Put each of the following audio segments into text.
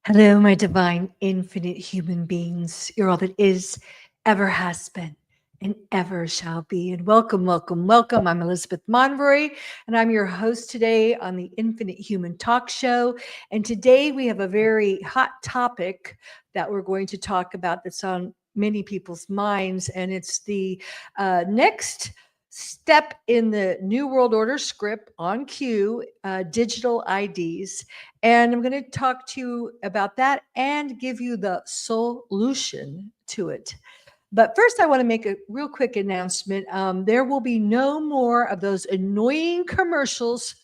Hello, my divine, infinite human beings. You're all that is, ever has been, and ever shall be. And welcome, welcome, welcome. I'm Elizabeth Monroy, and I'm your host today on the Infinite Human Talk Show. And today we have a very hot topic that we're going to talk about that's on many people's minds, and it's the next step in the New World Order script on cue, digital IDs. And I'm going to talk to you about that and give you the solution to it. But first, I want to make a real quick announcement. There will be no more of those annoying commercials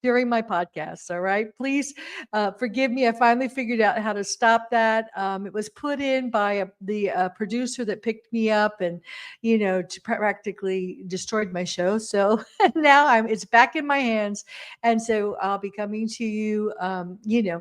during my podcast. All right. Please forgive me. I finally figured out how to stop that. It was put in by the producer that picked me up and, practically destroyed my show. So now it's back in my hands. And so I'll be coming to you,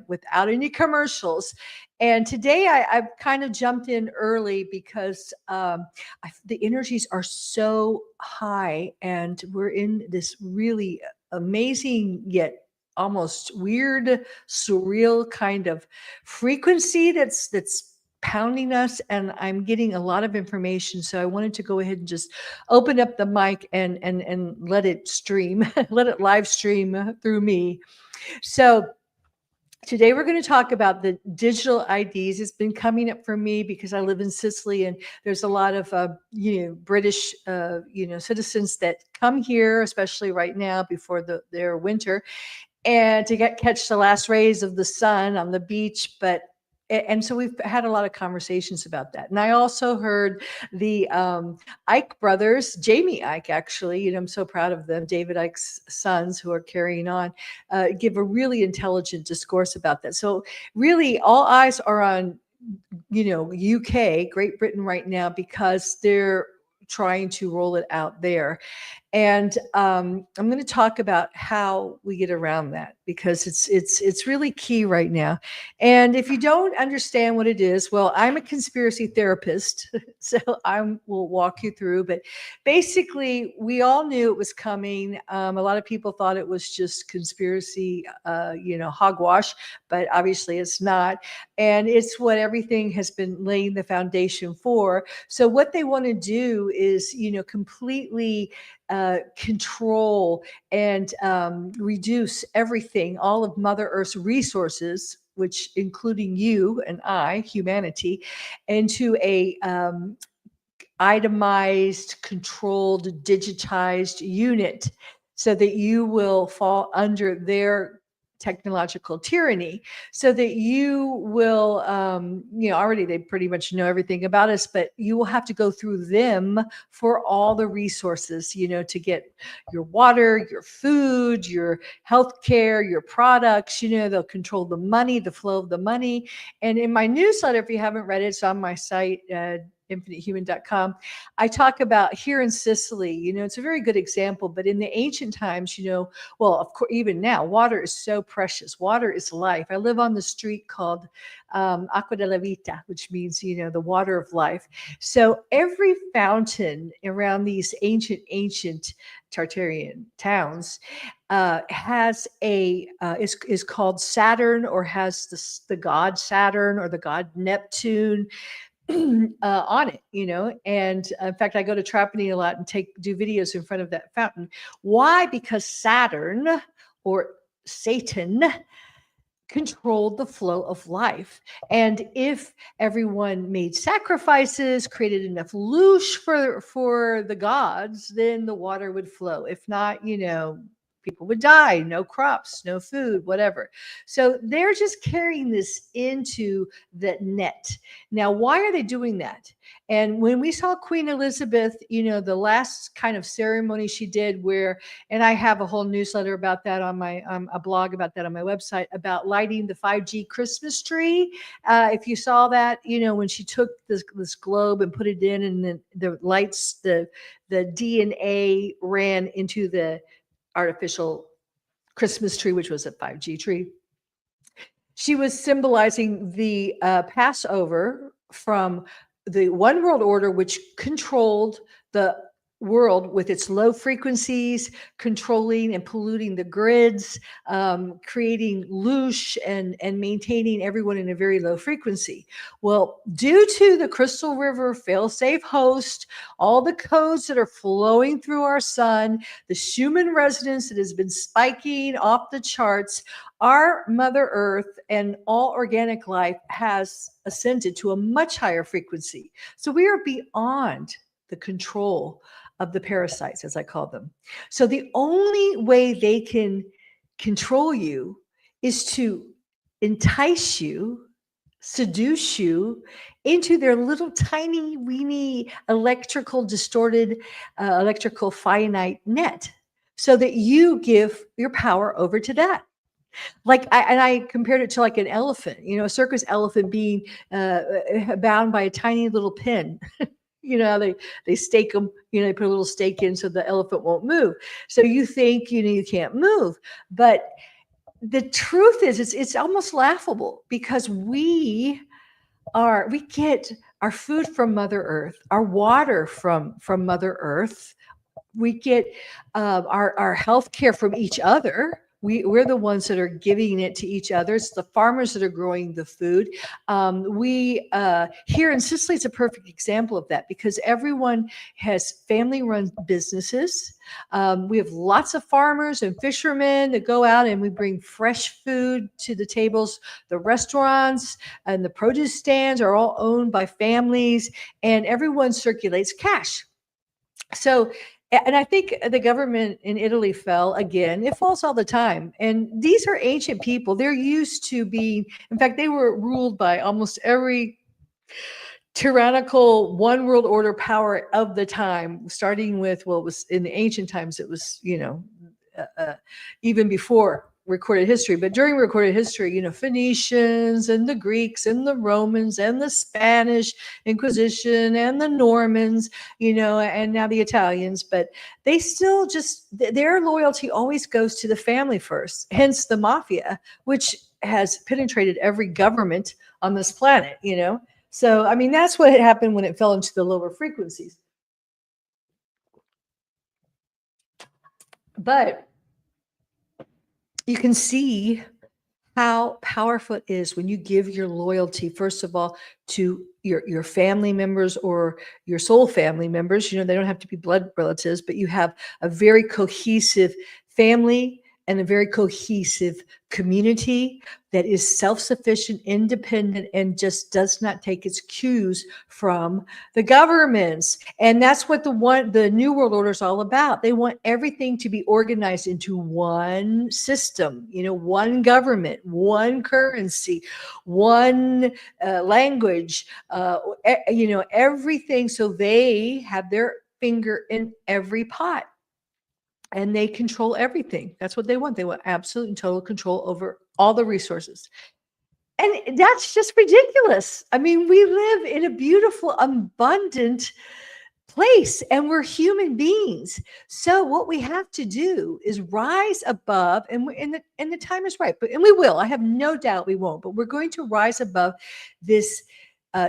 without any commercials. And today I've kind of jumped in early because the energies are so high and we're in this really amazing yet almost weird, surreal kind of frequency that's pounding us, and I'm getting a lot of information. So I wanted to go ahead and just open up the mic and let it stream, let it live stream through me. So today we're going to talk about the digital IDs. It's been coming up for me because I live in Sicily, and there's a lot of British citizens that come here, especially right now before their winter, and to catch the last rays of the sun on the beach. And so we've had a lot of conversations about that. And I also heard the Ike brothers, Jamie Ike, actually, I'm so proud of them, David Ike's sons who are carrying on, give a really intelligent discourse about that. So really all eyes are on, UK, Great Britain right now, because they're trying to roll it out there. And I'm going to talk about how we get around that because it's really key right now. And if you don't understand what it is, well, I'm a conspiracy therapist, so I will walk you through. But basically, we all knew it was coming. A lot of people thought it was just conspiracy, hogwash, but obviously it's not. And it's what everything has been laying the foundation for. So what they want to do is, completely control and reduce everything, all of Mother Earth's resources, which including you and I, humanity, into a itemized, controlled, digitized unit so that you will fall under their technological tyranny, so that you will, already they pretty much know everything about us, but you will have to go through them for all the resources, to get your water, your food, your healthcare, your products. They'll control the money, the flow of the money. And in my newsletter, if you haven't read it, it's on my site, infinitehuman.com. I talk about here in Sicily, it's a very good example, but in the ancient times, well, of course, even now, water is so precious. Water is life. I live on the street called Acqua della Vita, which means, the water of life. So every fountain around these ancient Tartarian towns has is called Saturn, or has the god Saturn or the god Neptune on it, and in fact, I go to Trapani a lot and do videos in front of that fountain. Why? Because Saturn, or Satan, controlled the flow of life. And if everyone made sacrifices, created enough loosh for the gods, then the water would flow. If not, people would die, no crops, no food, whatever. So they're just carrying this into the net. Now, why are they doing that? And when we saw Queen Elizabeth, the last kind of ceremony she did, and I have a whole newsletter about that on my, a blog about that on my website, about lighting the 5G Christmas tree. If you saw that, when she took this globe and put it in, and then the lights, the DNA ran into the artificial Christmas tree, which was a 5G tree. She was symbolizing the Passover from the one world order, which controlled the world with its low frequencies, controlling and polluting the grids, creating loosh and maintaining everyone in a very low frequency. Well, due to the Crystal River fail-safe host, all the codes that are flowing through our sun, the Schumann resonance that has been spiking off the charts, our Mother Earth and all organic life has ascended to a much higher frequency. So we are beyond the control of the parasites, as I call them. So the only way they can control you is to entice you, seduce you into their little tiny, weeny, electrical, distorted, electrical finite net so that you give your power over to that. Like I compared it to like an elephant, a circus elephant being bound by a tiny little pin. They stake them, they put a little stake in so the elephant won't move. So you think, you can't move. But the truth is it's almost laughable because we get our food from Mother Earth, our water from Mother Earth. We get our health care from each other. We're the ones that are giving it to each other. It's the farmers that are growing the food. We here in Sicily, it's a perfect example of that because everyone has family-run businesses. We have lots of farmers and fishermen that go out and we bring fresh food to the tables. The restaurants and the produce stands are all owned by families, and everyone circulates cash. So, and I think the government in Italy fell again. It falls all the time. And these are ancient people. They're used to being, in fact, they were ruled by almost every tyrannical one world order power of the time, starting with, well, it was in the ancient times, it was, even before recorded history, but during recorded history, Phoenicians and the Greeks and the Romans and the Spanish Inquisition and the Normans, and now the Italians, but they still their loyalty always goes to the family first, hence the mafia, which has penetrated every government on this planet, So, I mean, that's what had happened when it fell into the lower frequencies. But you can see how powerful it is when you give your loyalty, first of all, to your family members or your soul family members. They don't have to be blood relatives, but you have a very cohesive family and a very cohesive community that is self-sufficient, independent, and just does not take its cues from the governments. And that's what the New World Order is all about. They want everything to be organized into one system, one government, one currency, one language, everything. So they have their finger in every pot. And they control everything. That's what they want. They want absolute and total control over all the resources. And that's just ridiculous. I mean, we live in a beautiful, abundant place and we're human beings. So what we have to do is rise above, and the time is right, and we will. I have no doubt we won't, but we're going to rise above this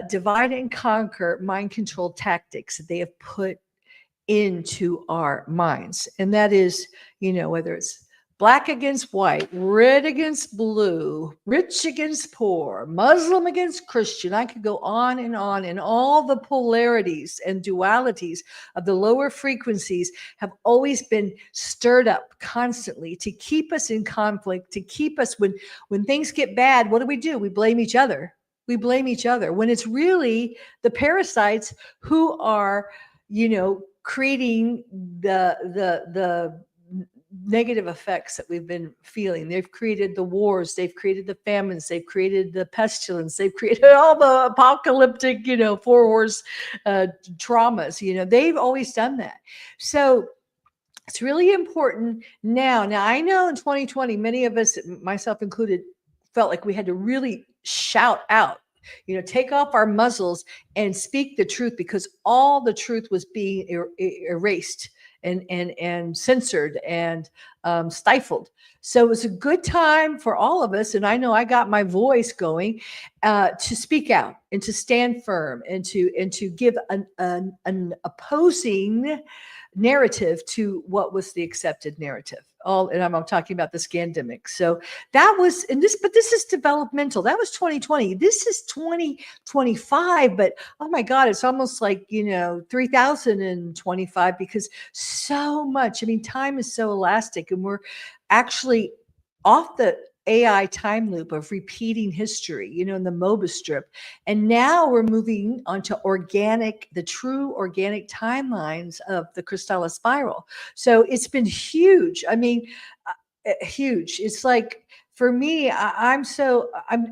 divide and conquer mind control tactics that they have put into our minds. And that is, whether it's black against white, red against blue, rich against poor, Muslim against Christian. I could go on, and all the polarities and dualities of the lower frequencies have always been stirred up constantly to keep us in conflict, to keep us when things get bad. What do? We blame each other. We blame each other when it's really the parasites who are, creating the negative effects that we've been feeling. They've created the wars, they've created the famines, they've created the pestilence, they've created all the apocalyptic, four horse traumas. They've always done that. So it's really important now. Now I know in 2020, many of us, myself included, felt like we had to really shout out, take off our muzzles and speak the truth, because all the truth was being erased and censored and stifled. So it was a good time for all of us. And I know I got my voice going to speak out and to stand firm and to give an opposing narrative to what was the accepted narrative. And I'm talking about the scandemic. So that was, but this is developmental. That was 2020. This is 2025. But oh my God, it's almost like, 3025, because so much, I mean, time is so elastic, and we're actually off the AI time loop of repeating history, in the MOBA strip. And now we're moving onto the true organic timelines of the Krystala spiral. So it's been huge. I mean, huge. It's like, for me, I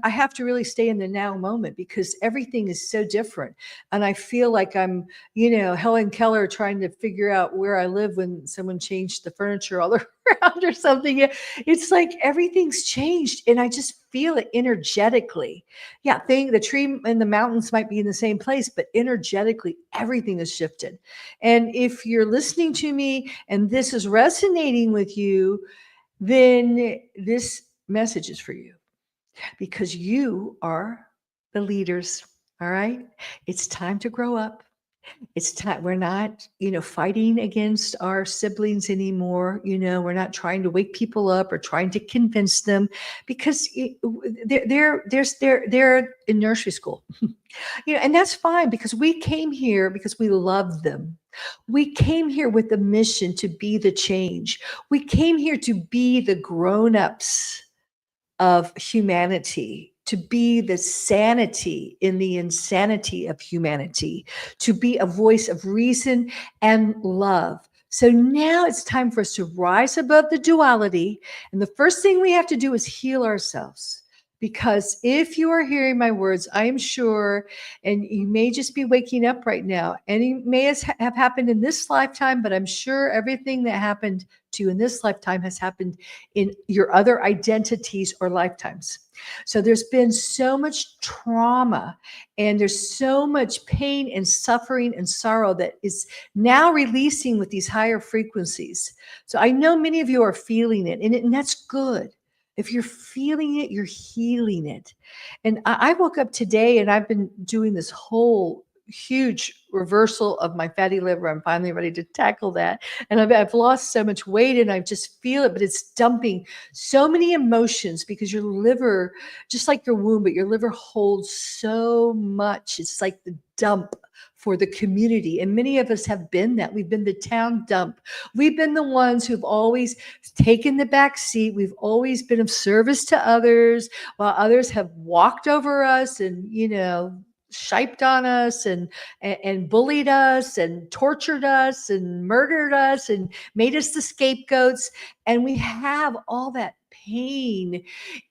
have to really stay in the now moment, because everything is so different. And I feel like I'm, Helen Keller trying to figure out where I live when someone changed the furniture all around or something. It's like everything's changed, and I just feel it energetically. Yeah, the tree and the mountains might be in the same place, but energetically, everything has shifted. And if you're listening to me and this is resonating with you, then this message is for you, because you are the leaders. All right. It's time to grow up. It's time. We're not, fighting against our siblings anymore. We're not trying to wake people up or trying to convince them, because they're in nursery school, and that's fine, because we came here because we love them. We came here with a mission to be the change. We came here to be the grown-ups of humanity, to be the sanity in the insanity of humanity, to be a voice of reason and love. So now it's time for us to rise above the duality. And the first thing we have to do is heal ourselves. Because if you are hearing my words, I am sure, and you may just be waking up right now, and it may have happened in this lifetime, but I'm sure everything that happened to you in this lifetime has happened in your other identities or lifetimes. So there's been so much trauma, and there's so much pain and suffering and sorrow that is now releasing with these higher frequencies. So I know many of you are feeling it, and that's good. If you're feeling it, you're healing it. And I woke up today, and I've been doing this whole huge reversal of my fatty liver. I'm finally ready to tackle that. And I've lost so much weight, and I just feel it, but it's dumping so many emotions, because your liver, just like your womb, but your liver holds so much. It's like the dump for the community. And many of us have been that. We've been the town dump. We've been the ones who've always taken the back seat. We've always been of service to others, while others have walked over us and, shiped on us and bullied us and tortured us and murdered us and made us the scapegoats. And we have all that pain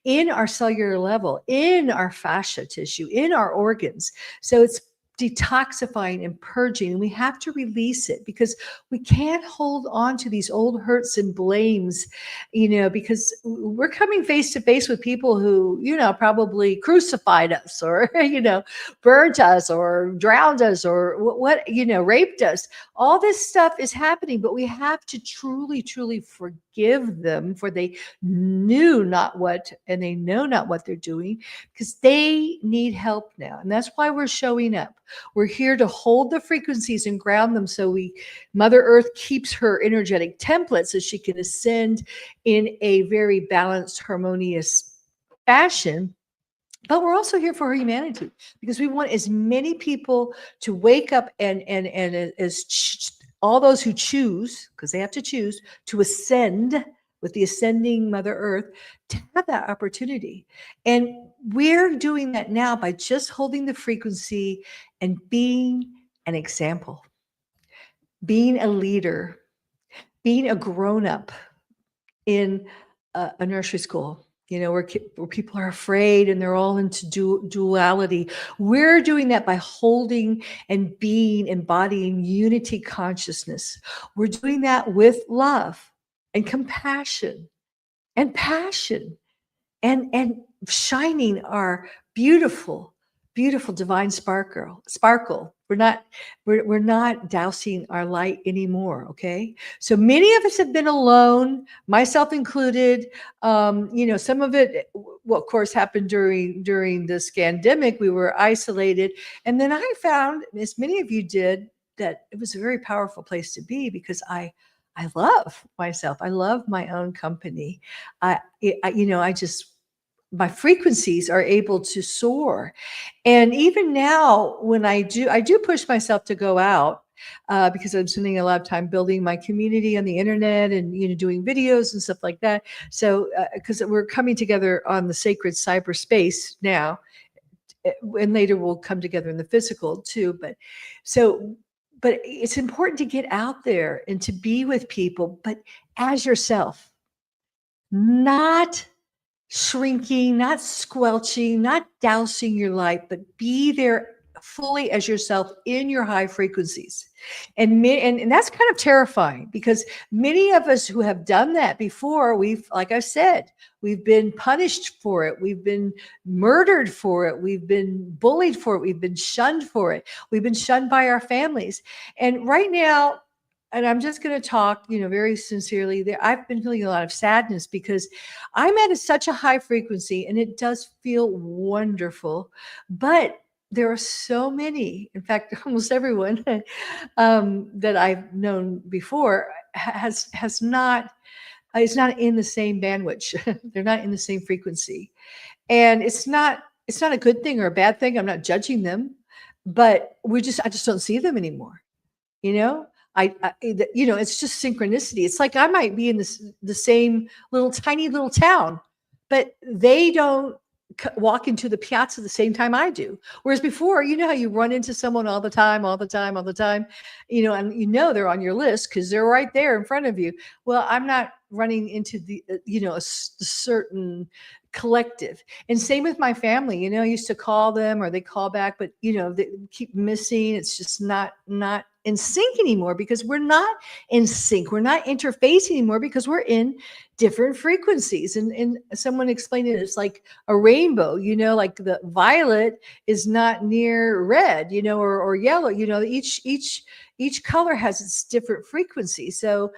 in our cellular level, in our fascia tissue, in our organs. So it's detoxifying and purging, and we have to release it, because we can't hold on to these old hurts and blames, because we're coming face to face with people who, probably crucified us, or, burnt us, or drowned us, or raped us. All this stuff is happening, but we have to truly, truly forgive them, for they knew not what, and they know not what they're doing, because they need help now. And that's why we're showing up. We're here to hold the frequencies and ground them, so Mother Earth keeps her energetic template, so she can ascend in a very balanced, harmonious fashion. But we're also here for humanity, because we want as many people to wake up and all those who choose, because they have to choose to ascend with the ascending Mother Earth, to have that opportunity. And we're doing that now by just holding the frequency and being an example, being a leader, being a grown-up in a nursery school, where people are afraid and they're all into duality. We're doing that by holding and embodying unity consciousness. We're doing that with love and compassion and passion, and shining our beautiful divine sparkle. We're not dousing our light anymore. Okay. So many of us have been alone, myself included. Some of it, well, of course, happened during this pandemic. We were isolated. And then I found, as many of you did, that it was a very powerful place to be, because I love myself. I love my own company. I just, my frequencies are able to soar. And even now, when I do push myself to go out, because I'm spending a lot of time building my community on the internet, and doing videos and stuff like that. So because we're coming together on the sacred cyberspace now, and later we'll come together in the physical too. So but it's important to get out there and to be with people, but as yourself, not shrinking, not squelching, not dousing your light, but be there fully as yourself in your high frequencies. And that's kind of terrifying, because many of us who have done that before, like I said, we've been punished for it. We've been murdered for it. We've been bullied for it. We've been shunned for it. We've been shunned by our families. And right now, and I'm just going to talk, very sincerely, there, I've been feeling a lot of sadness, because I'm at such a high frequency, and it does feel wonderful. But there are so many, in fact, almost everyone that I've known before has not, is not in the same bandwidth. They're not in the same frequency. And it's not a good thing or a bad thing. I'm not judging them, but I just don't see them anymore. You know, it's just synchronicity. It's like I might be in the same tiny little town, but they don't walk into the piazza the same time I do. Whereas before, how you run into someone all the time, all the time, all the time, and they're on your list because they're right there in front of you. Well, I'm not running into the a certain collective. And same with my family. I used to call them, or they call back, but they keep missing. It's just not in sync anymore, because we're not in sync. We're not interfacing anymore, because we're in different frequencies. And someone explained it, it's like a rainbow, like the violet is not near red, or yellow. Each color has its different frequency. So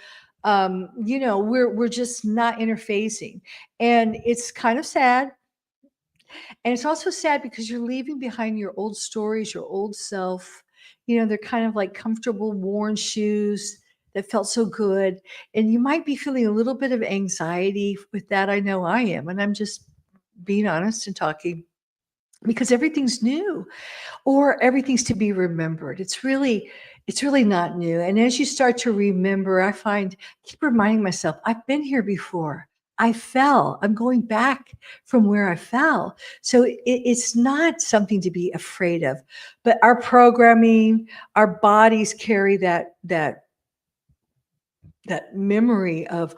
we're just not interfacing, and it's kind of sad. And it's also sad because you're leaving behind your old stories, your old self. They're kind of like comfortable, worn shoes that felt so good. And you might be feeling a little bit of anxiety with that. I know I am. And I'm just being honest and talking, because everything's new, or everything's to be remembered. It's really not new. And as you start to remember, keep reminding myself, I've been here before. I fell. I'm going back from where I fell. So it's not something to be afraid of. But our programming, our bodies carry that memory of,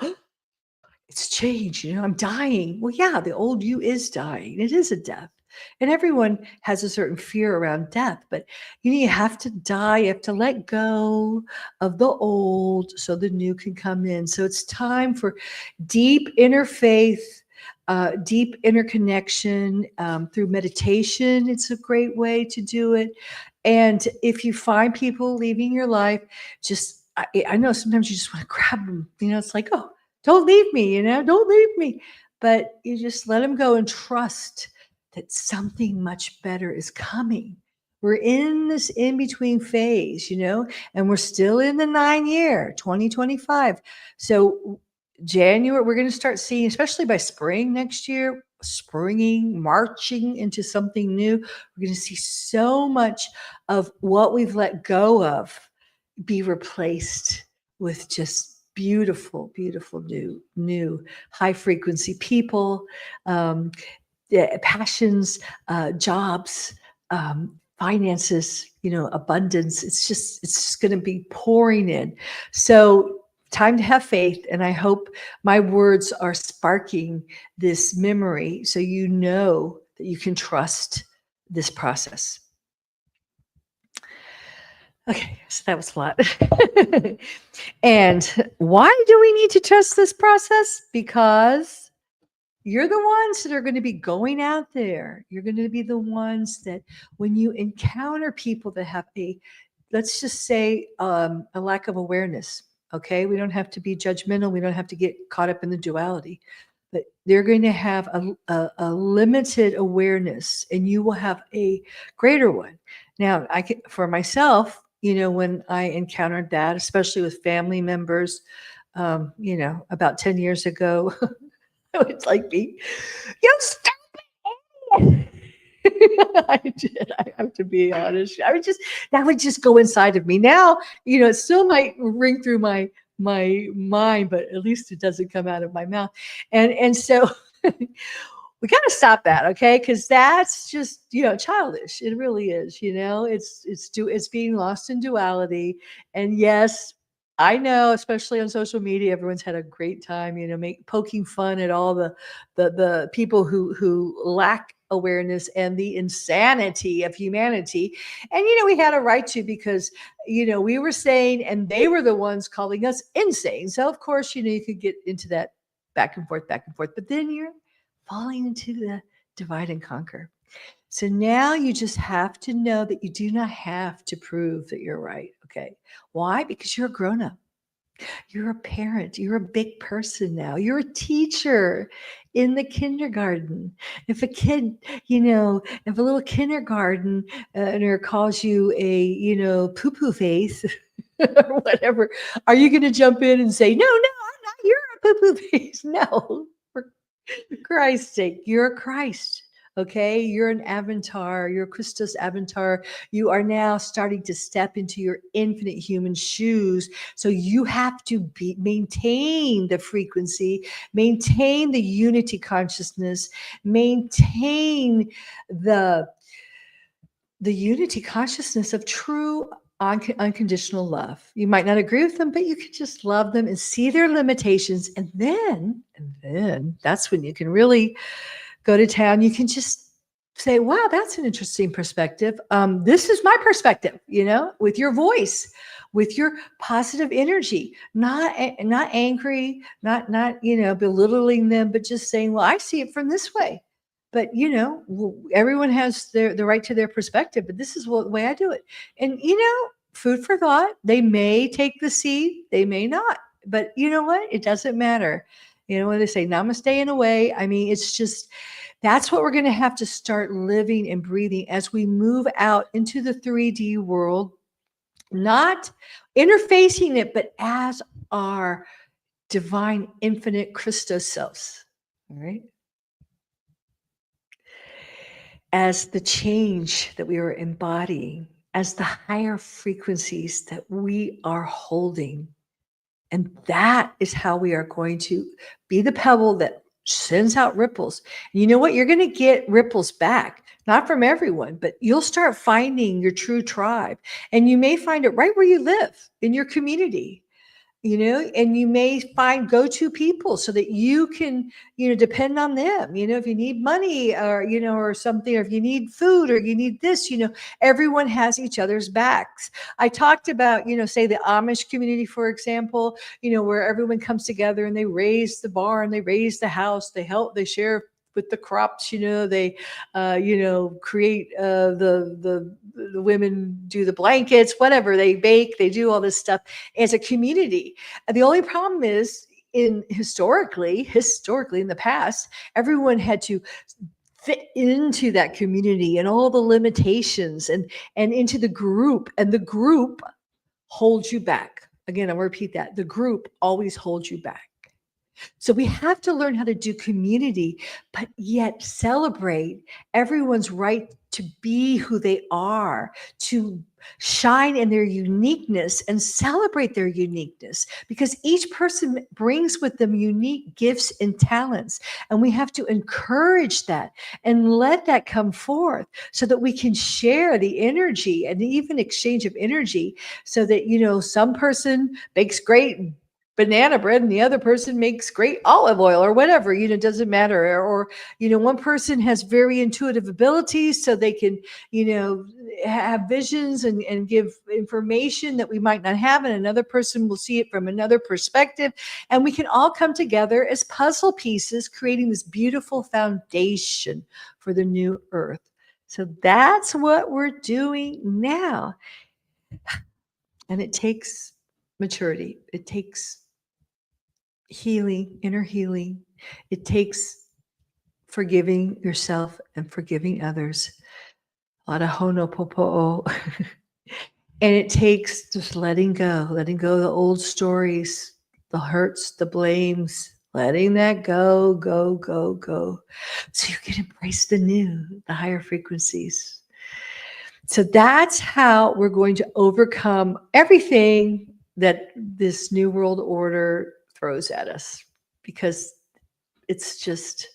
it's changed. I'm dying. Well, yeah, the old you is dying. It is a death. And everyone has a certain fear around death, but you have to die. You have to let go of the old so the new can come in. So it's time for deep inner faith, deep interconnection through meditation. It's a great way to do it. And if you find people leaving your life, I know sometimes you just want to grab them. It's like, oh, don't leave me, don't leave me. But you just let them go and trust that something much better is coming. We're in this in-between phase, and we're still in the 9-year, 2025. So January, we're going to start seeing, especially by spring next year, marching into something new. We're going to see so much of what we've let go of be replaced with just beautiful, beautiful new high frequency people, passions, jobs, finances, abundance. It's just going to be pouring in. So time to have faith. And I hope my words are sparking this memory, so that you can trust this process. Okay, so that was a lot. And why do we need to trust this process? Because you're the ones that are going to be going out there. You're going to be the ones that, when you encounter people that have let's just say, a lack of awareness. Okay, we don't have to be judgmental. We don't have to get caught up in the duality. But they're going to have a limited awareness, and you will have a greater one. Now, for myself, when I encountered that, especially with family members, about 10 years ago. It's like me, you stop it. I did. I have to be honest. That would just go inside of me. Now, it still might ring through my mind, but at least it doesn't come out of my mouth. And so we got to stop that, okay? Because that's just childish. It really is. It's being lost in duality. And yes, I know, especially on social media, everyone's had a great time, poking fun at all the people who lack awareness and the insanity of humanity. And we had a right to, because we were sane and they were the ones calling us insane. So of course, you could get into that back and forth, but then you're falling into the divide and conquer. So now you just have to know that you do not have to prove that you're right. Okay. Why? Because you're a grown up. You're a parent. You're a big person now. You're a teacher in the kindergarten. If a kid, if a little kindergartner calls you a poo poo face or whatever, are you going to jump in and say, no, I'm not. You're a poo poo face? No. Christ's sake, you're Christ. Okay, you're an avatar, you're Christos avatar. You are now starting to step into your infinite human shoes. So you have to maintain the frequency, maintain the unity consciousness, maintain the unity consciousness of true unconditional love. You might not agree with them, but you can just love them and see their limitations. And then that's when you can really go to town. You can just say, wow, that's an interesting perspective. This is my perspective, with your voice, with your positive energy, not angry, not belittling them, but just saying, well, I see it from this way. But everyone has the right to their perspective, but this is the way I do it. And food for thought. They may take the seed, they may not. But you know what? It doesn't matter. When they say namaste in a way, I mean, it's just that's what we're going to have to start living and breathing as we move out into the 3D world, not interfacing it, but as our divine, infinite Christos selves. All right. As the change that we are embodying, as the higher frequencies that we are holding. And that is how we are going to be the pebble that sends out ripples. And you know what? You're going to get ripples back, not from everyone, but you'll start finding your true tribe. And you may find it right where you live in your community. And you may find go-to people so that you can, depend on them, if you need money or, or something, or if you need food or you need this, everyone has each other's backs. I talked about, say the Amish community, for example, where everyone comes together and they raise the barn, they raise the house, they help, they share with the crops, they, create the women do the blankets, whatever, they bake, they do all this stuff as a community. And the only problem is historically in the past, everyone had to fit into that community and all the limitations and into the group, and the group holds you back. Again, I'll repeat that. The group always holds you back. So we have to learn how to do community, but yet celebrate everyone's right to be who they are, to shine in their uniqueness and celebrate their uniqueness, because each person brings with them unique gifts and talents. And we have to encourage that and let that come forth so that we can share the energy and even exchange of energy, so that, some person bakes great banana bread and the other person makes great olive oil or whatever, it doesn't matter. Or, one person has very intuitive abilities, so they can, have visions and give information that we might not have. And another person will see it from another perspective. And we can all come together as puzzle pieces, creating this beautiful foundation for the new earth. So that's what we're doing now. And it takes maturity. It takes healing, inner healing. It takes forgiving yourself and forgiving others. A lot of honopopo'o. And it takes just letting go of the old stories, the hurts, the blames, letting that go, so you can embrace the new, the higher frequencies. So that's how we're going to overcome everything that this new world order throws at us, because it's just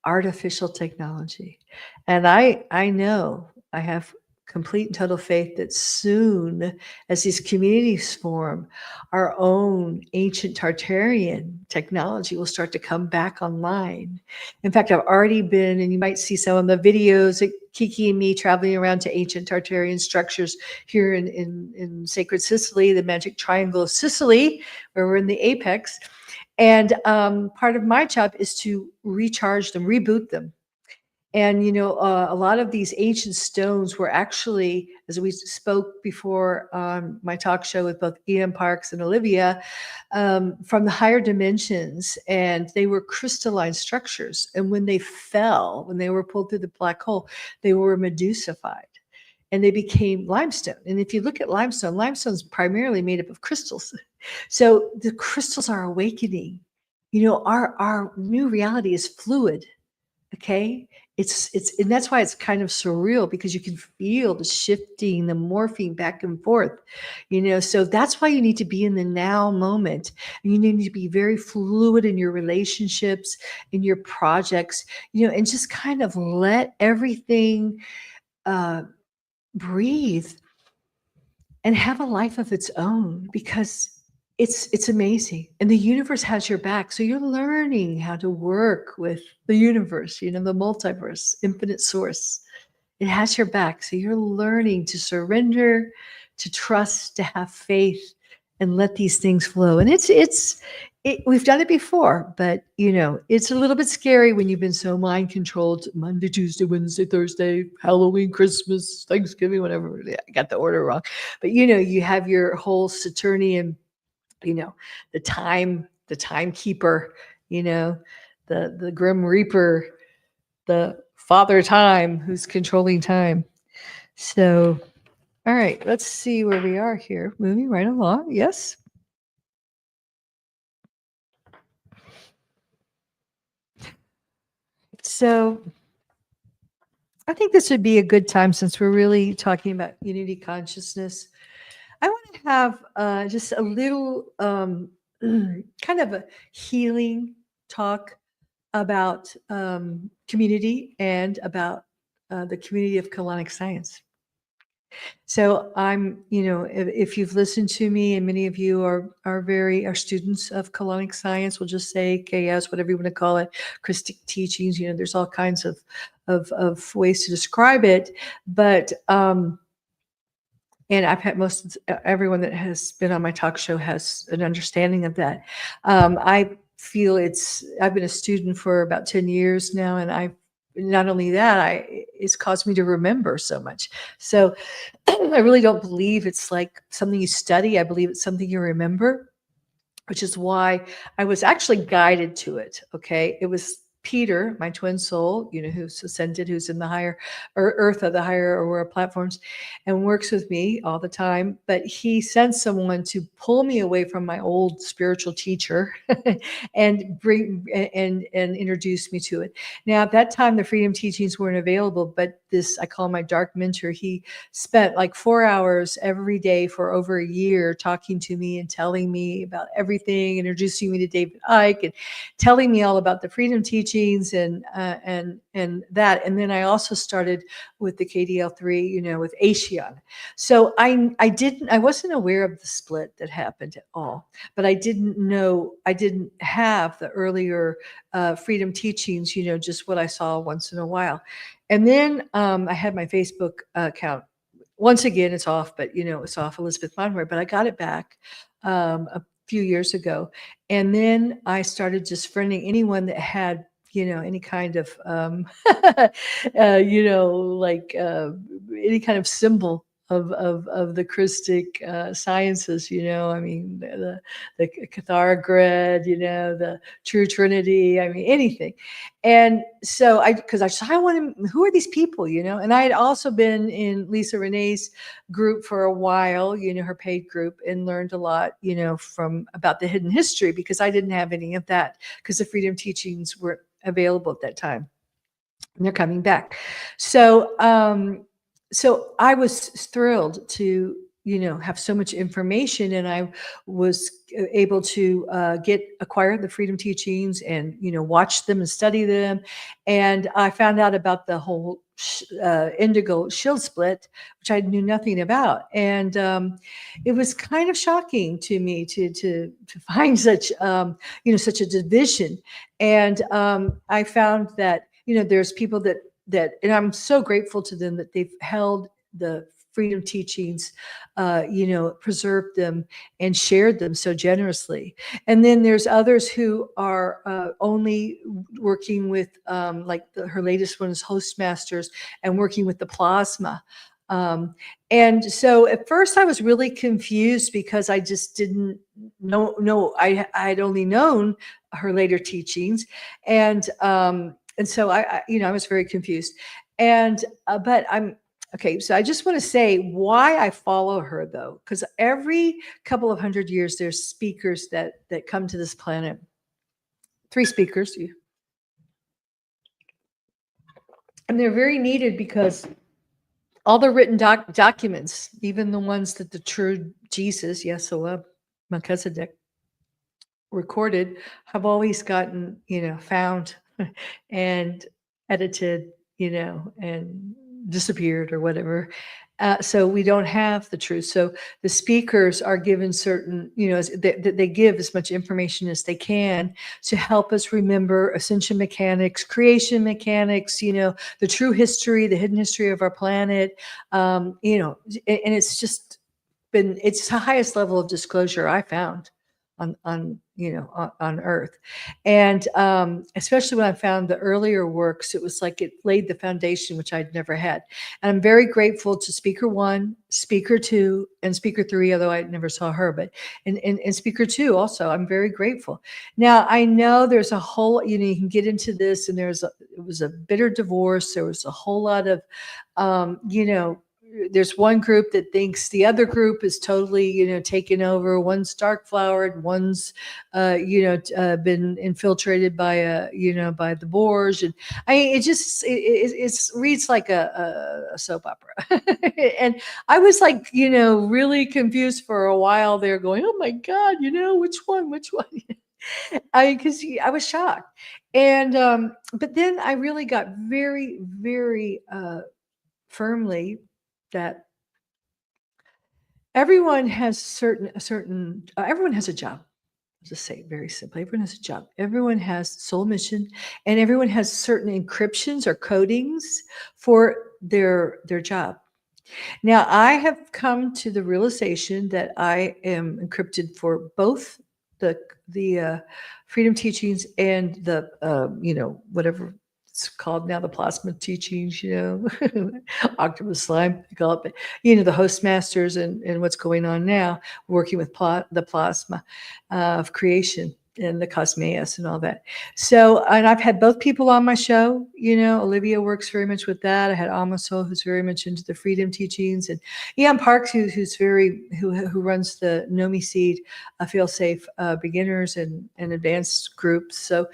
artificial technology. And I know, I have complete and total faith that soon, as these communities form, our own ancient Tartarian technology will start to come back online. In fact, I've already been, and you might see some of the videos that Kiki and me traveling around to ancient Tartarian structures here in sacred Sicily, the magic triangle of Sicily, where we're in the apex. And part of my job is to recharge them, reboot them. And, a lot of these ancient stones were actually, as we spoke before on my talk show with both Ian Parks and Olivia, from the higher dimensions. And they were crystalline structures. And when they fell, when they were pulled through the black hole, they were medusified and they became limestone. And if you look at limestone is primarily made up of crystals. So the crystals are awakening. Our new reality is fluid. Okay. And that's why it's kind of surreal, because you can feel the shifting, the morphing back and forth, so that's why you need to be in the now moment. And you need to be very fluid in your relationships, in your projects, and just kind of let everything breathe and have a life of its own, because it's amazing, and the universe has your back. So you're learning how to work with the universe, the multiverse, infinite source. It has your back. So you're learning to surrender, to trust, to have faith, and let these things flow. And we've done it before, but it's a little bit scary when you've been so mind controlled. Monday, Tuesday, Wednesday, Thursday, Halloween, Christmas, Thanksgiving, whatever. I got the order wrong. But you have your whole Saturnian, the timekeeper, the grim reaper, the father time who's controlling time. So, all right, let's see where we are here. Moving right along. Yes. So I think this would be a good time, since we're really talking about unity consciousness. I want to have just a little kind of a healing talk about community and about the community of colonic science. So I'm, if you've listened to me, and many of you are students of colonic science, we'll just say KS, whatever you want to call it, Christic teachings. There's all kinds of ways to describe it, but and I've had everyone that has been on my talk show has an understanding of that. I feel I've been a student for about 10 years now, and not only that, it's caused me to remember so much. So I really don't believe it's like something you study. I believe it's something you remember, which is why I was actually guided to it. Okay. It was Peter, my twin soul, who's ascended, who's in the higher earth of the higher aurora platforms and works with me all the time. But he sent someone to pull me away from my old spiritual teacher and introduce me to it. Now, at that time, the freedom teachings weren't available, but I call my dark mentor, he spent like 4 hours every day for over a year talking to me and telling me about everything, introducing me to David Icke and telling me all about the freedom teachings and that. And then I also started with the KDL3, with Ascension. So I wasn't aware of the split that happened at all, but I didn't have the earlier freedom teachings, just what I saw once in a while. And then I had my Facebook account. Once again, it's off, but it's off Elizabeth Monroy, but I got it back a few years ago. And then I started just friending anyone that had, any kind of, like any kind of symbol of the Christic sciences, I mean, the Cathar grid, the true Trinity, I mean, anything. And so because I said, who are these people, And I had also been in Lisa Renee's group for a while, her paid group, and learned a lot, about the hidden history, because I didn't have any of that, because the freedom teachings weren't available at that time. And they're coming back. So I was thrilled to have so much information, and I was able to acquire the freedom teachings, and watch them and study them. And I found out about the whole indigo shield split, which I knew nothing about. And it was kind of shocking to me to find such such a division. And I found that there's people that, and I'm so grateful to them that they've held the freedom teachings, preserved them and shared them so generously. And then there's others who are only working with, like her latest one is Hostmasters, and working with the plasma. And so at first I was really confused, because I just didn't know. I'd only known her later teachings. And so I was very confused. And but I'm okay. So I just want to say why I follow her, though, because every couple of hundred years there's speakers that come to this planet. 3 speakers, and they're very needed, because all the written documents, even the ones that the true Jesus, Yeshua, Melchizedek, recorded, have always gotten found and edited, and disappeared or whatever. So we don't have the truth. So the speakers are given certain, they give as much information as they can to help us remember ascension mechanics, creation mechanics, the true history, the hidden history of our planet. And it's just it's the highest level of disclosure I found on Earth. And especially when I found the earlier works, it was like it laid the foundation, which I'd never had. And I'm very grateful to Speaker 1, Speaker 2, and Speaker 3, although I never saw her, but and Speaker 2 also, I'm very grateful. Now, I know there's a whole, you can get into this, and it was a bitter divorce. There was a whole lot of, there's one group that thinks the other group is totally, taken over. One's dark flowered, one's, been infiltrated by, by the Boers. And it reads like a soap opera. And I was like, really confused for a while there, going, oh my God, which one? Because I was shocked. And, but then I really got very, very, firmly that everyone has everyone has a job. I'll just say it very simply. Everyone has a job. Everyone has soul mission, and everyone has certain encryptions or codings for their job. Now, I have come to the realization that I am encrypted for both the freedom teachings and the whatever it's called now, the plasma teachings, octopus slime, they call it, but the Hostmasters and what's going on now, working with the plasma of creation and the cosmos and all that. So, and I've had both people on my show. Olivia works very much with that. I had Amaso, who's very much into the freedom teachings, and Ian Parks, who runs the Nomi Seed Feel Safe beginners and advanced groups. So,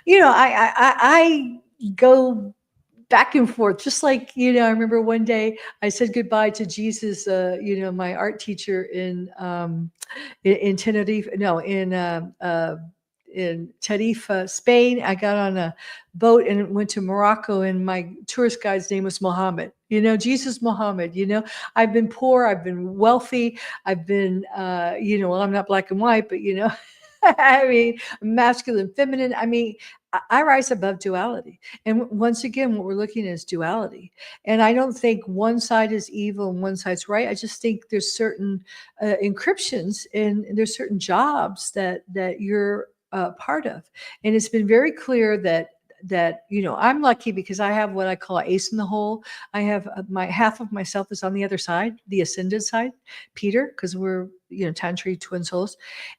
I go back and forth, just like, I remember one day I said goodbye to Jesus, my art teacher in Tenerife, no, in Tarifa, Spain. I got on a boat and went to Morocco, and my tourist guide's name was Muhammad. Jesus Muhammad. I've been poor, I've been wealthy, I've been, well, I'm not black and white, but I mean, masculine, feminine. I mean, I rise above duality. And once again, what we're looking at is duality. And I don't think one side is evil and one side's right. I just think there's certain encryptions, and there's certain jobs that you're part of. And it's been very clear that that, I'm lucky because I have what I call an ace in the hole. I have my half of myself is on the other side, the ascended side, Peter, because we're, Tantree twin souls.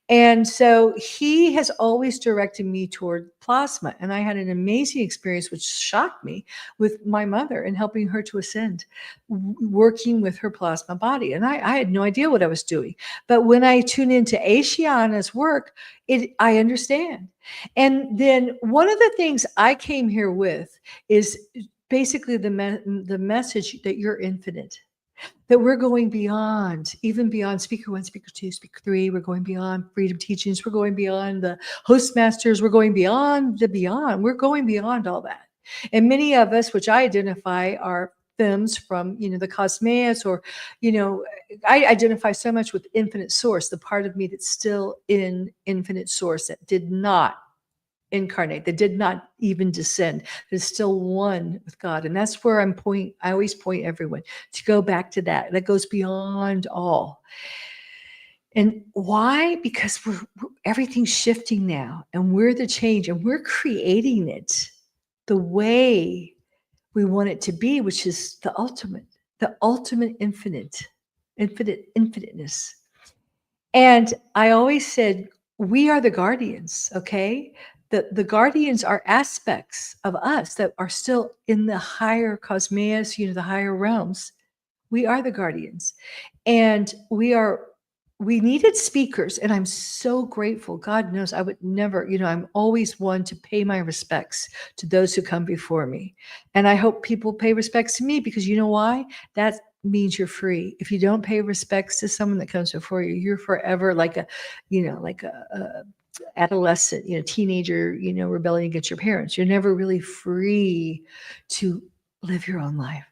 And so he has always directed me toward plasma. And I had an amazing experience, which shocked me, with my mother and helping her to ascend, working with her plasma body. And I had no idea what I was doing. But when I tune into Ashiana's work, I understand. And then one of the things I came here with is basically the message that you're infinite, that we're going beyond, even beyond speaker one, speaker two, speaker three. We're going beyond freedom teachings. We're going beyond the hostmasters. We're going beyond the beyond. We're going beyond all that. And many of us, which I identify, are thems from, the cosmos, or, I identify so much with infinite source, the part of me that's still in infinite source, that did not incarnate, that did not even descend, that is still one with God. And that's where I always point everyone to go back to that. That goes beyond all. And why? Because everything's shifting now, and we're the change, and we're creating it the way we want it to be, which is the ultimate infiniteness. And I always said, we are the guardians, okay? The guardians are aspects of us that are still in the higher cosmos, the higher realms. We are the guardians. And we needed speakers, and I'm so grateful. God knows I would never, I'm always one to pay my respects to those who come before me. And I hope people pay respects to me, because you know why? That means you're free. If you don't pay respects to someone that comes before you, you're forever like a adolescent, teenager, rebelling against your parents. You're never really free to live your own life.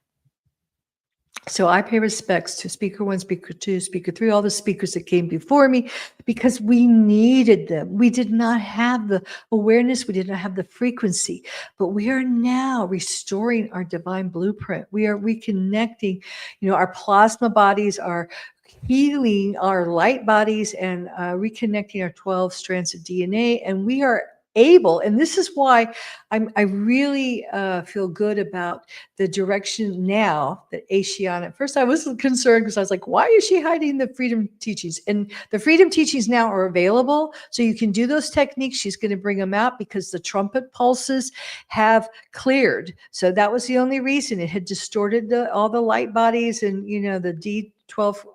So I pay respects to speaker one, speaker two, speaker three, all the speakers that came before me, because we needed them. We did not have the awareness. We did not have the frequency, but we are now restoring our divine blueprint. We are reconnecting, our plasma bodies are healing our light bodies, and reconnecting our 12 strands of DNA. And we are able, and this is why I really feel good about the direction now that Ashiana. At first I was concerned, because I was like, why is she hiding the freedom teachings? And the freedom teachings now are available, so you can do those techniques. She's going to bring them out because the trumpet pulses have cleared. So that was the only reason. It had distorted all the light bodies and the D12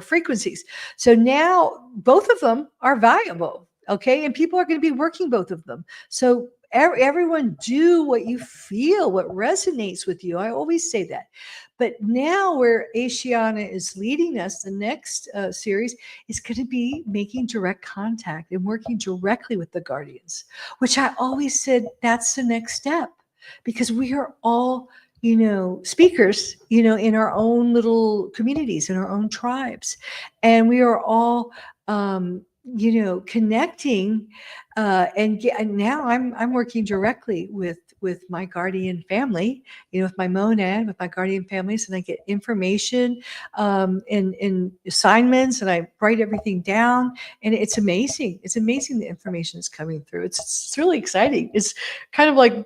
frequencies. So now both of them are viable. Okay. And people are going to be working both of them. So everyone do what you feel, what resonates with you. I always say that. But now where Ashiana is leading us, the next series is going to be making direct contact and working directly with the guardians, which I always said that's the next step, because we are all speakers, in our own little communities, in our own tribes. And we are all, connecting. And now I'm working directly with my guardian family, with my monad, with my guardian families, and I get information and assignments, and I write everything down. And it's amazing. It's amazing the information is coming through. It's really exciting. It's kind of like,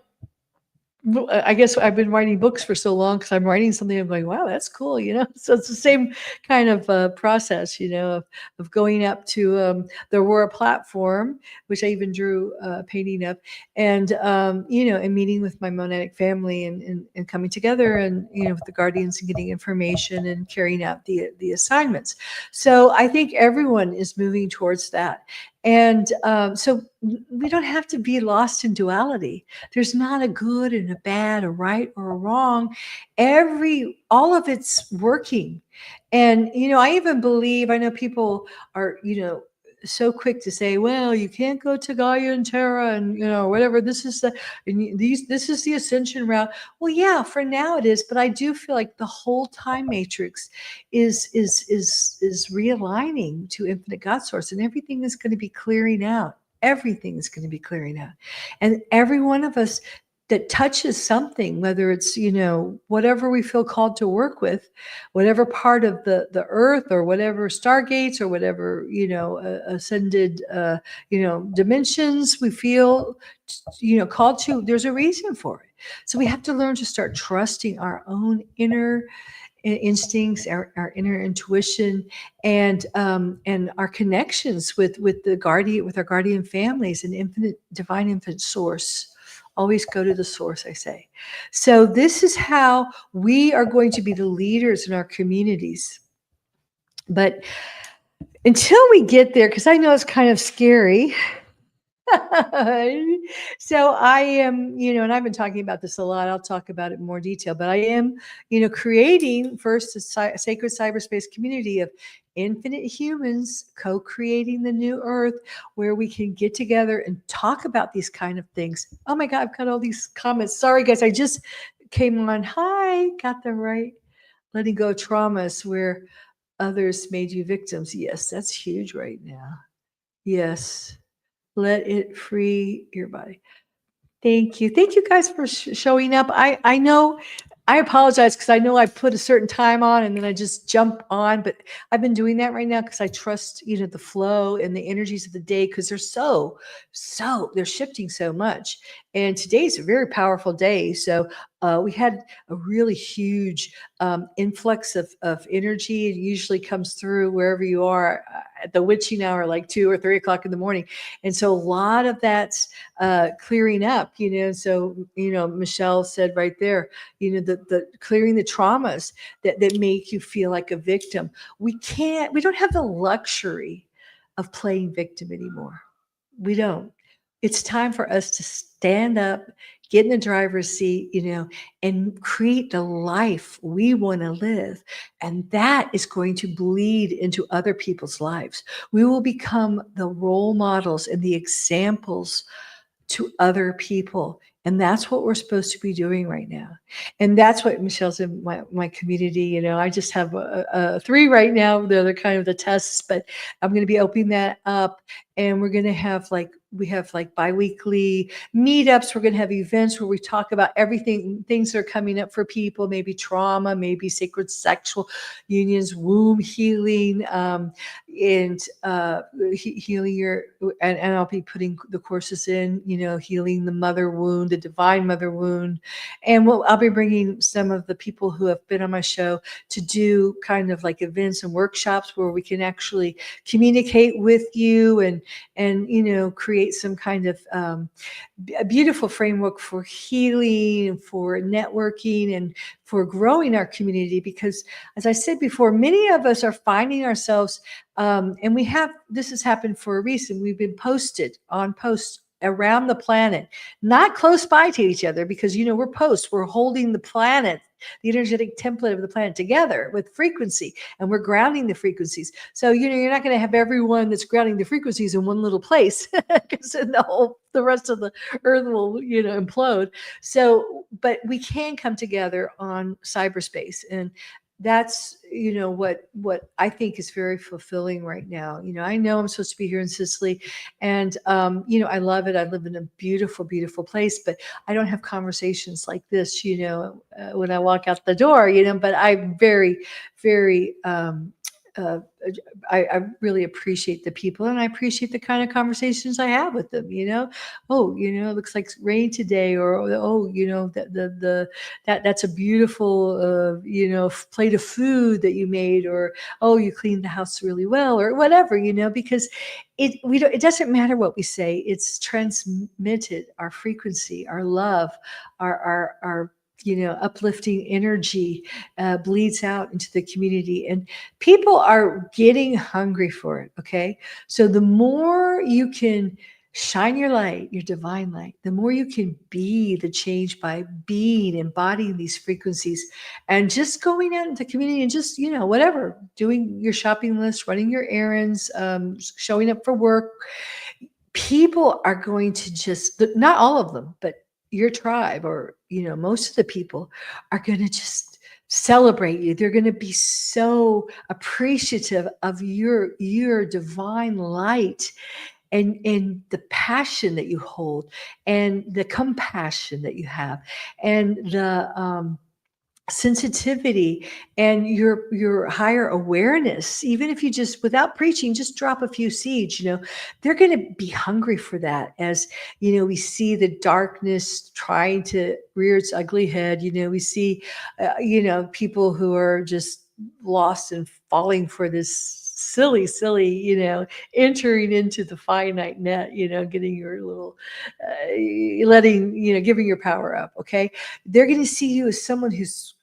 I guess I've been writing books for so long, because I'm writing something, I'm going, wow, that's cool, So it's the same kind of process, of going up to the Aurora platform, which I even drew a painting of, and and meeting with my monadic family, and coming together, and with the guardians, and getting information and carrying out the assignments. So I think everyone is moving towards that. And so we don't have to be lost in duality. There's not a good and a bad, a right or a wrong. All of it's working. And, I even believe, I know people are, so quick to say, well, you can't go to Gaia and Terra and, whatever, this is the Ascension route. Well, yeah, for now it is, but I do feel like the whole time matrix is realigning to infinite God source, and everything is going to be clearing out. Everything is going to be clearing out. And every one of us that touches something, whether it's, whatever we feel called to work with, whatever part of the earth or whatever stargates or whatever, ascended, dimensions we feel, called to, there's a reason for it. So we have to learn to start trusting our own inner instincts, our inner intuition, and our connections with our guardian families and divine infinite source. Always go to the source, I say. So this is how we are going to be the leaders in our communities. But until we get there, because I know it's kind of scary. So I am, and I've been talking about this a lot. I'll talk about it in more detail, but I am, creating first a sacred cyberspace community of infinite humans co-creating the new earth, where we can get together and talk about these kind of things. Oh my God, I've got all these comments. Sorry, guys. I just came on. Hi, got them right. Letting go of traumas where others made you victims. Yes, that's huge right now. Yes. Let it free your body. Thank you. Thank you guys for showing up. I know I apologize because I know I put a certain time on and then I just jump on, but I've been doing that right now because I trust, the flow and the energies of the day, because they're shifting so much. And today's a very powerful day. So we had a really huge influx of energy. It usually comes through wherever you are at the witching hour, like 2 or 3 o'clock in the morning. And so a lot of that's clearing up, so, Michelle said right there, the clearing the traumas that make you feel like a victim. We don't have the luxury of playing victim anymore. We don't. It's time for us to stand up, get in the driver's seat, and create the life we want to live. And that is going to bleed into other people's lives. We will become the role models and the examples to other people. And that's what we're supposed to be doing right now. And that's what Michelle's in my community. I just have 3 right now. They're kind of the tests, but I'm going to be opening that up. And we're going to have we have biweekly meetups. We're going to have events where we talk about things that are coming up for people, maybe trauma, maybe sacred sexual unions, womb healing, and healing and I'll be putting the courses in, healing the mother wound, the divine mother wound. And I'll be bringing some of the people who have been on my show to do kind of like events and workshops where we can actually communicate with you and create some kind of a beautiful framework for healing and for networking and for growing our community. Because as I said before, many of us are finding ourselves, and this has happened for a reason. We've been posted on posts around the planet, not close by to each other, because, we're holding the planet, the energetic template of the planet together with frequency, and we're grounding the frequencies. So, you're not going to have everyone that's grounding the frequencies in one little place, because then the rest of the earth will, implode. So, but we can come together on cyberspace, and that's what I think is very fulfilling right now. I know I'm supposed to be here in Sicily, and I love it. I live in a beautiful, beautiful place, but I don't have conversations like this, when I walk out the door, but I'm very, very uh, I really appreciate the people, and I appreciate the kind of conversations I have with them. Oh, it looks like rain today, or oh, that's a beautiful plate of food that you made, or oh, you cleaned the house really well, or whatever, because it doesn't matter what we say. It's transmitted, our frequency, our love, our uplifting energy bleeds out into the community, and people are getting hungry for it. Okay. So the more you can shine your light, your divine light, the more you can be the change by embodying these frequencies and just going out into the community and just, whatever, doing your shopping list, running your errands, showing up for work. People are going to just, not all of them, but your tribe, or most of the people are going to just celebrate you. They're going to be so appreciative of your divine light, and the passion that you hold, and the compassion that you have, and the sensitivity, and your higher awareness. Even if you just, without preaching, just drop a few seeds, they're going to be hungry for that. As we see the darkness trying to rear its ugly head. We see people who are just lost and falling for this silly, entering into the finite net, getting your little letting, giving your power up. Okay, they're going to see you as someone who's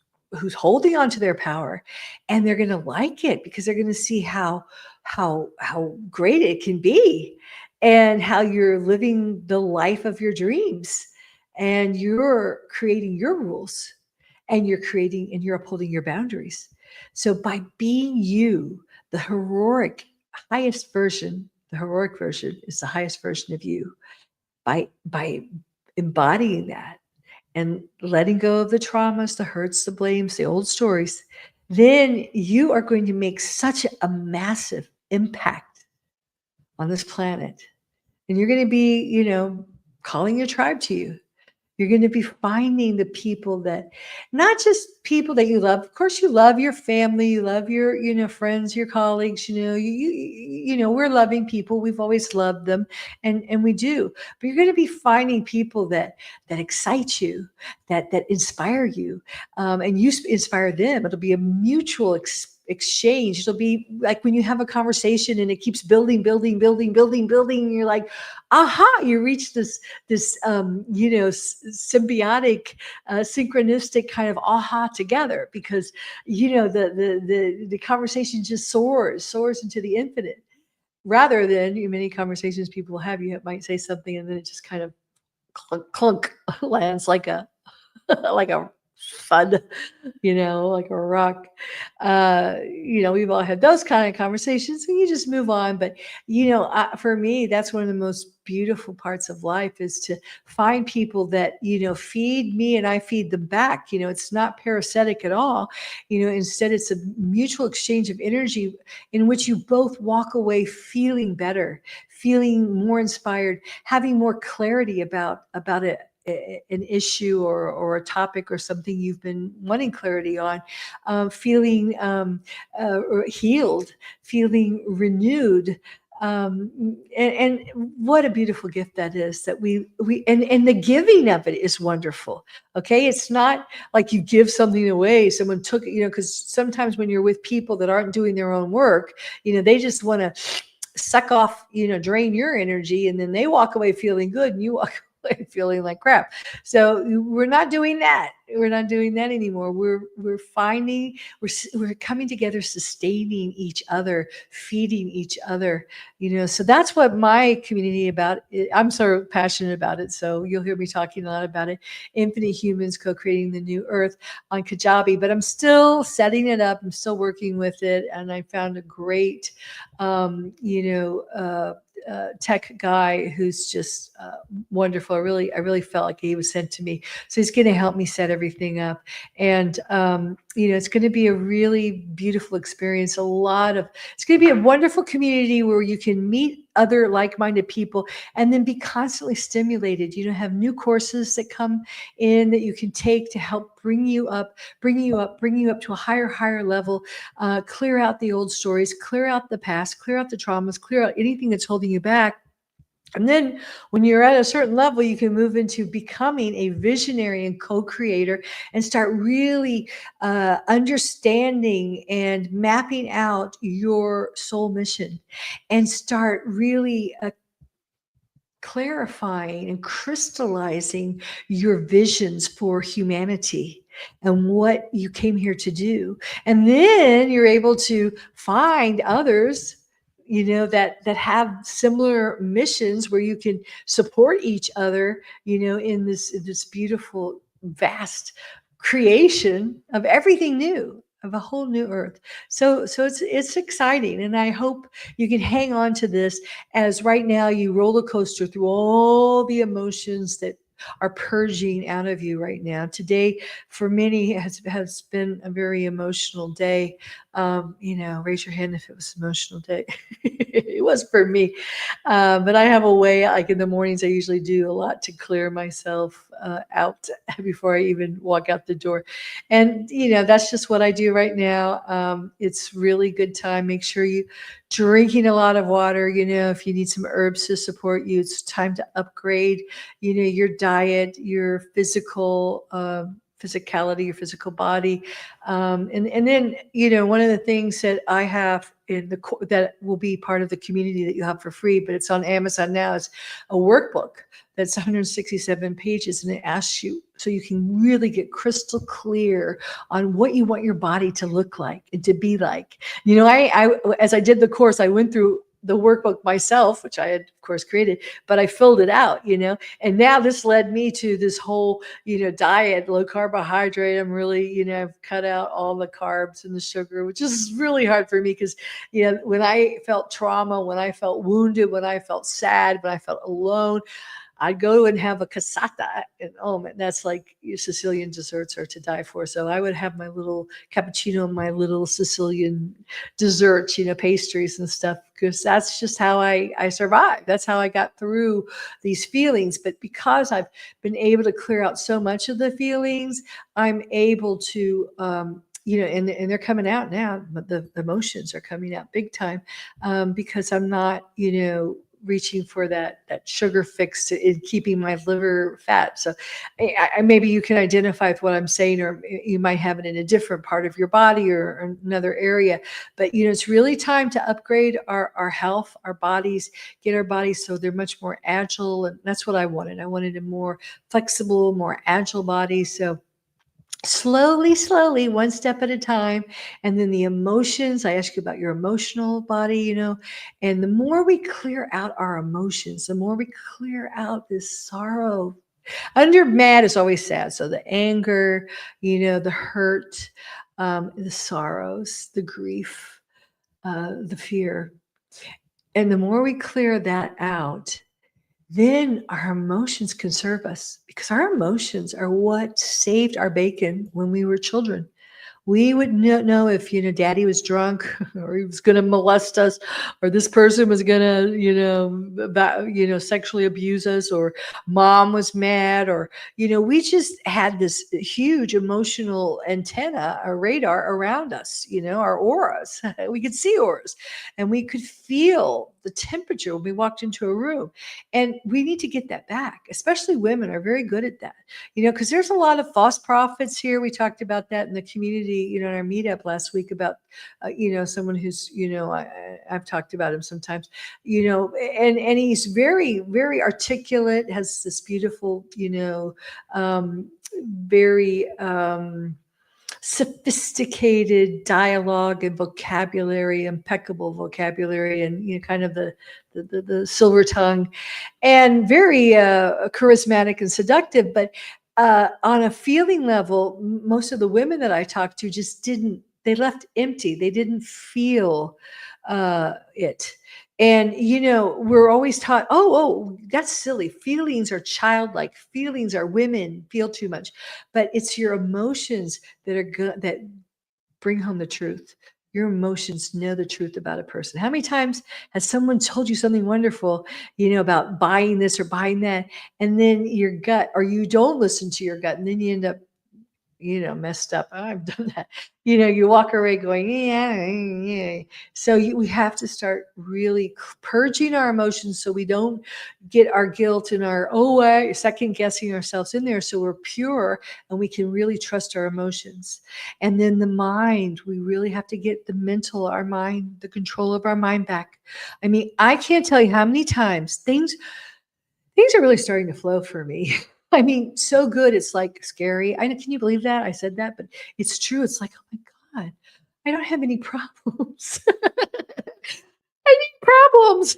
holding on to their power, and they're going to like it, because they're going to see how great it can be, and how you're living the life of your dreams, and you're creating your rules, and you're upholding your boundaries. So by being you, the heroic version is the highest version of you. By embodying that, and letting go of the traumas, the hurts, the blames, the old stories, then you are going to make such a massive impact on this planet. And you're going to be, calling your tribe to you. You're going to be finding the people that, not just people that you love. Of course, you love your family, you love your, friends, your colleagues. We're loving people. We've always loved them, and we do. But you're going to be finding people that excite you, that inspire you, and you inspire them. It'll be a mutual exchange. It'll be like when you have a conversation and it keeps building, and you're like, aha, you reach this symbiotic, synchronistic kind of aha together, because the conversation just soars into the infinite, rather than many conversations people have. You might say something and then it just kind of clunk lands like a like a thud, like a rock. We've all had those kind of conversations, and you just move on. But, for me, that's one of the most beautiful parts of life, is to find people that, feed me and I feed them back. It's not parasitic at all. Instead, it's a mutual exchange of energy in which you both walk away feeling better, feeling more inspired, having more clarity about it, an issue or a topic or something you've been wanting clarity on, feeling healed, feeling renewed. And what a beautiful gift that is, that we and the giving of it is wonderful. Okay, it's not like you give something away, someone took it, because sometimes when you're with people that aren't doing their own work, they just want to suck off, drain your energy, and then they walk away feeling good, and you walk away feeling like crap. So we're not doing that. We're not doing that anymore. We're coming together, sustaining each other, feeding each other. So that's what my community about. I'm so passionate about it. So you'll hear me talking a lot about it. Infinite Humans Co-Creating the New Earth on Kajabi, but I'm still setting it up. I'm still working with it, and I found a great, tech guy who's just wonderful. I really felt like he was sent to me. So he's going to help me set everything up. And, it's going to be a really beautiful experience. It's going to be a wonderful community where you can meet other like-minded people and then be constantly stimulated. Have new courses that come in that you can take to help bring you up to a higher level, clear out the old stories, clear out the past, clear out the traumas, clear out anything that's holding you back. And then when you're at a certain level, you can move into becoming a visionary and co-creator, and start really understanding and mapping out your soul mission, and start really clarifying and crystallizing your visions for humanity and what you came here to do. And then you're able to find others, that have similar missions, where you can support each other, in this beautiful, vast creation of everything new, of a whole new earth. So it's exciting, and I hope you can hang on to this, as right now you roller coaster through all the emotions that are purging out of you right now. Today, for many, has been a very emotional day. Raise your hand if it was an emotional day. It was for me. But I have a way, like in the mornings, I usually do a lot to clear myself out before I even walk out the door. And, that's just what I do right now. It's really good time. Make sure you drinking a lot of water. If you need some herbs to support you, it's time to upgrade, your diet, your physicality, your physical body. And then, one of the things that I have that will be part of the community that you have for free, but it's on Amazon now, is a workbook that's 167 pages, and it asks you so you can really get crystal clear on what you want your body to look like and to be like. I as I did the course, I went through the workbook myself, which I had, of course, created, but I filled it out, and now this led me to this whole, diet, low carbohydrate. I'm really, I've cut out all the carbs and the sugar, which is really hard for me because, when I felt trauma, when I felt wounded, when I felt sad, when I felt alone, I'd go and have a cassata, and oh man, that's like your Sicilian desserts are to die for. So I would have my little cappuccino and my little Sicilian desserts, pastries and stuff, because that's just how I survived. That's how I got through these feelings. But because I've been able to clear out so much of the feelings, I'm able to, and they're coming out now. The emotions are coming out big time, because I'm not, reaching for that sugar fix in keeping my liver fat. So maybe you can identify with what I'm saying, or you might have it in a different part of your body or another area. But it's really time to upgrade our health, our bodies, get our bodies so they're much more agile. And that's what I wanted. I wanted a more flexible, more agile body. So slowly, one step at a time. And then the emotions, I ask you about your emotional body, and the more we clear out our emotions, the more we clear out this sorrow. Under mad is always sad. So the anger, the hurt, the sorrows, the grief, the fear. And the more we clear that out, then our emotions can serve us, because our emotions are what saved our bacon when we were children. We would not know if, daddy was drunk or he was going to molest us, or this person was going to, sexually abuse us, or mom was mad, or, we just had this huge emotional antenna, a radar around us, our auras. We could see auras, and we could feel the temperature when we walked into a room. And we need to get that back. Especially women are very good at that, because there's a lot of false prophets here. We talked about that in the community, in our meetup last week about, someone who's, I've talked about him sometimes, and he's very, very articulate, has this beautiful, very, sophisticated dialogue and vocabulary, impeccable vocabulary, and kind of the silver tongue, and very charismatic and seductive. But on a feeling level, most of the women that I talked to just didn't. They left empty. They didn't feel it. And we're always taught, oh, that's silly. Feelings are childlike. Feelings are women feel too much, but it's your emotions that are good, that bring home the truth. Your emotions know the truth about a person. How many times has someone told you something wonderful, about buying this or buying that, and then your gut, or you don't listen to your gut, and then you end up, messed up. Oh, I've done that. You walk away going, yeah. So we have to start really purging our emotions so we don't get our guilt and our, second guessing ourselves in there. So we're pure and we can really trust our emotions. And then the mind, we really have to get our mind, the control of our mind back. I mean, I can't tell you how many times things are really starting to flow for me. I mean, so good. It's like scary. I know. Can you believe that? I said that, but it's true. It's like, oh my God, I don't have any problems. I need problems.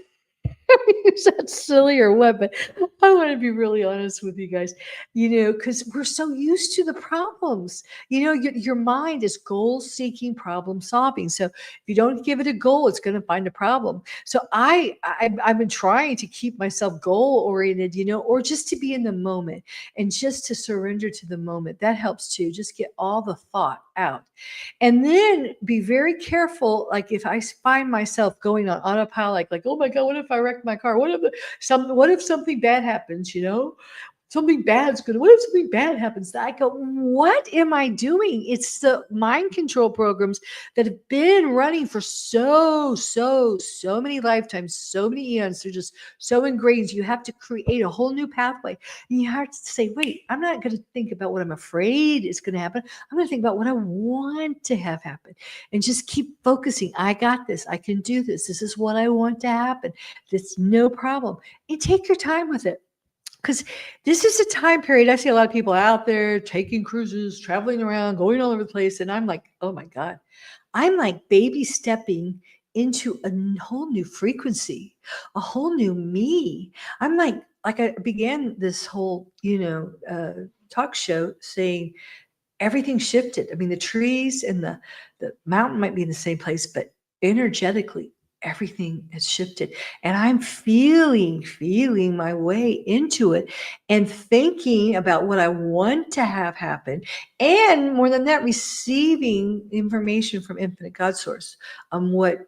Is that silly or what? But I want to be really honest with you guys, because we're so used to the problems. Your mind is goal seeking, problem solving. So if you don't give it a goal, it's going to find a problem. So I've been trying to keep myself goal oriented, or just to be in the moment and just to surrender to the moment. That helps too. Just get all the thought out. And then be very careful. Like if I find myself going on autopilot, like, oh my God, what if I wreck my car? What if something bad happens, what if something bad happens? I go, what am I doing? It's the mind control programs that have been running for so many lifetimes, so many eons. They're just so ingrained. You have to create a whole new pathway. And you have to say, wait, I'm not going to think about what I'm afraid is going to happen. I'm going to think about what I want to have happen and just keep focusing. I got this. I can do this. This is what I want to happen. It's no problem. And take your time with it. Because this is a time period. I see a lot of people out there taking cruises, traveling around, going all over the place. And I'm like, oh my God, I'm like baby stepping into a whole new frequency, a whole new me. I'm like I began this whole, talk show saying everything shifted. I mean, the trees and the mountain might be in the same place, but energetically, everything has shifted. And I'm feeling my way into it and thinking about what I want to have happen. And more than that, receiving information from infinite God source on what,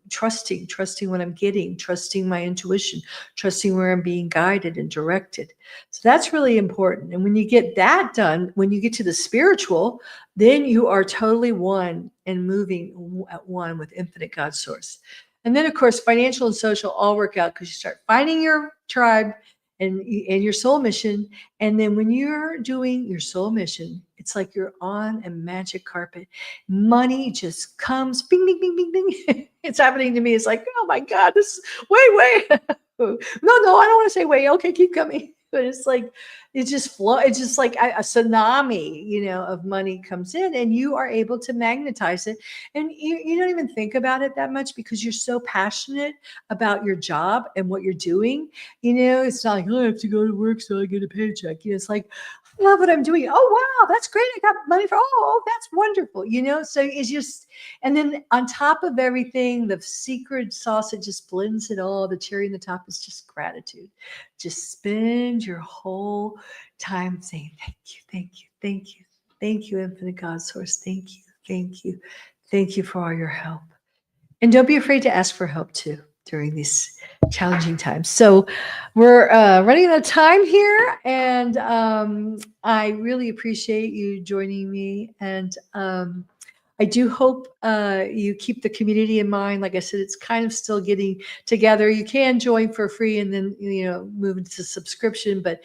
trusting what I'm getting, trusting my intuition, trusting where I'm being guided and directed. So that's really important. And when you get that done, when you get to the spiritual, then you are totally one and moving at one with infinite God source. And then, of course, financial and social all work out because you start finding your tribe and your soul mission. And then when you're doing your soul mission, it's like you're on a magic carpet. Money just comes, bing, bing, bing, bing, bing. It's happening to me. It's like, oh my God, this wait. No, I don't want to say wait. Okay, keep coming. But it's like it just flow. It's just like a tsunami, of money comes in, and you are able to magnetize it. And you don't even think about it that much because you're so passionate about your job and what you're doing. It's not like, oh, I have to go to work so I get a paycheck. It's like, I love what I'm doing. Oh, wow, that's great. I got money that's wonderful. So it's just, and then on top of everything, the secret sauce, it just blends it all. The cherry on the top is just gratitude. Just spend your whole time saying, thank you, thank you, thank you, thank you, infinite God source. Thank you, thank you, thank you for all your help. And don't be afraid to ask for help too during these challenging times. So we're running out of time here, and I really appreciate you joining me. And I do hope you keep the community in mind. Like I said, it's kind of still getting together. You can join for free and then, move into subscription, but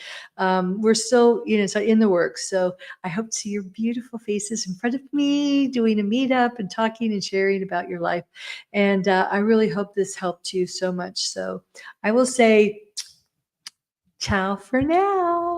we're still, so in the works. So I hope to see your beautiful faces in front of me doing a meetup and talking and sharing about your life. And I really hope this helped you so much. So I will say ciao for now.